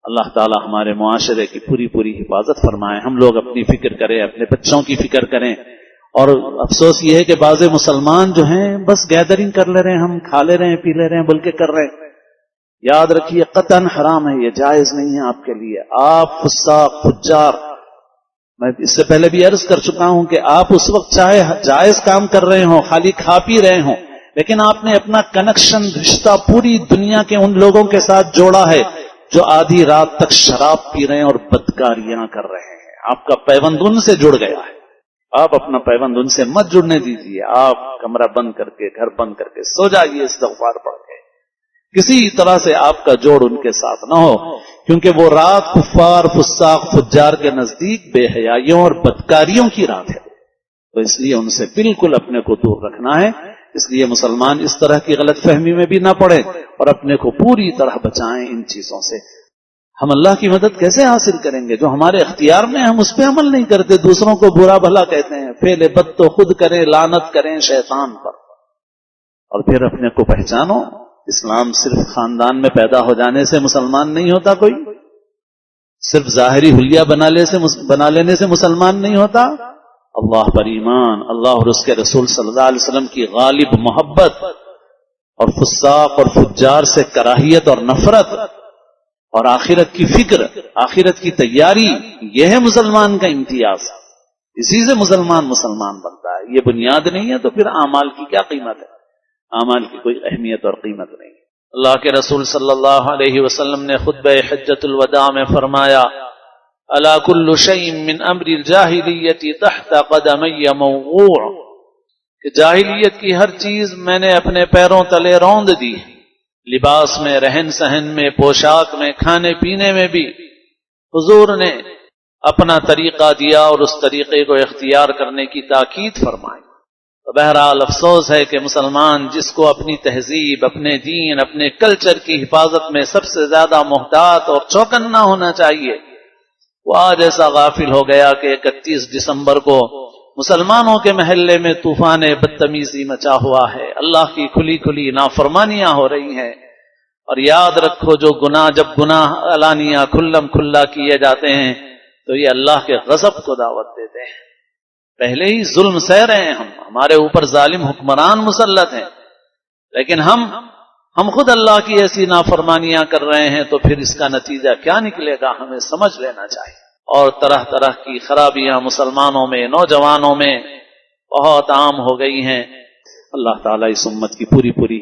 اللہ تعالی ہمارے معاشرے کی پوری پوری حفاظت فرمائے. ہم لوگ اپنی فکر کریں، اپنے بچوں کی فکر کریں. اور افسوس یہ ہے کہ بعض مسلمان جو ہیں بس گیدرنگ کر لے رہے ہیں، ہم کھا لے رہے ہیں، پی لے رہے ہیں بلکہ کر رہے ہیں. یاد رکھیے قطعاً حرام ہے، یہ جائز نہیں ہے آپ کے لیے. آپ فساق فجار، میں اس سے پہلے بھی عرض کر چکا ہوں کہ آپ اس وقت چاہے جائز کام کر رہے ہوں، خالی کھا پی رہے ہوں، لیکن آپ نے اپنا کنیکشن، رشتہ پوری دنیا کے ان لوگوں کے ساتھ جوڑا ہے جو آدھی رات تک شراب پی رہے ہیں اور بدکاریاں کر رہے ہیں. آپ کا پیوند ان سے جڑ گیا ہے. آپ اپنا پیوند ان سے مت جڑنے دیجیے. آپ کمرہ بند کر کے، گھر بند کر کے سو جائیے استغفار پڑھ کے. کسی طرح سے آپ کا جوڑ ان کے ساتھ نہ ہو، کیونکہ وہ رات کفار فساق فجار کے نزدیک بے حیائیوں اور بدکاریوں کی رات ہے. تو اس لیے ان سے بالکل اپنے کو دور رکھنا ہے. اس لیے مسلمان اس طرح کی غلط فہمی میں بھی نہ پڑے اور اپنے کو پوری طرح بچائیں ان چیزوں سے. ہم اللہ کی مدد کیسے حاصل کریں گے جو ہمارے اختیار میں، ہم اس پہ عمل نہیں کرتے، دوسروں کو برا بھلا کہتے ہیں. فعل بد تو خود کریں، لعنت کریں شیطان پر. اور پھر اپنے کو پہچانو. اسلام صرف خاندان میں پیدا ہو جانے سے مسلمان نہیں ہوتا کوئی، صرف ظاہری حلیہ بنا لینے سے مسلمان نہیں ہوتا. اللہ پر ایمان، اللہ اور اس کے رسول صلی اللہ علیہ وسلم کی غالب محبت، اور فساق اور فجار سے کراہیت اور نفرت، اور آخرت کی فکر، آخرت کی تیاری، یہ ہے مسلمان کا امتیاز. اسی سے مسلمان بنتا ہے. یہ بنیاد نہیں ہے تو پھر اعمال کی کیا قیمت ہے؟ اعمال کی کوئی اہمیت اور قیمت نہیں. اللہ کے رسول صلی اللہ علیہ وسلم نے خطبہ حجۃ الوداع میں فرمایا: الا کل شیء من امر الجاہلیۃ تحت قدمی موضوع، کہ جاہلیت کی ہر چیز میں نے اپنے پیروں تلے روند دی. لباس میں، رہن سہن میں، پوشاک میں، کھانے پینے میں بھی حضور نے اپنا طریقہ دیا اور اس طریقے کو اختیار کرنے کی تاکید فرمائی. تو بہرحال افسوس ہے کہ مسلمان جس کو اپنی تہذیب، اپنے دین، اپنے کلچر کی حفاظت میں سب سے زیادہ محتاط اور چوکنا ہونا چاہیے، وہ آج ایسا غافل ہو گیا کہ 31 دسمبر کو مسلمانوں کے محلے میں طوفان بدتمیزی مچا ہوا ہے. اللہ کی کھلی کھلی نافرمانیاں ہو رہی ہیں. اور یاد رکھو جب گناہ علانیہ کھلم کھلا کیے جاتے ہیں تو یہ اللہ کے غضب کو دعوت دیتے ہیں. پہلے ہی ظلم سہ رہے ہیں ہمارے اوپر ظالم حکمران مسلط ہیں، لیکن ہم خود اللہ کی ایسی نافرمانیاں کر رہے ہیں، تو پھر اس کا نتیجہ کیا نکلے گا ہمیں سمجھ لینا چاہیے. اور طرح طرح کی خرابیاں مسلمانوں میں، نوجوانوں میں بہت عام ہو گئی ہیں. اللہ تعالیٰ اس امت کی پوری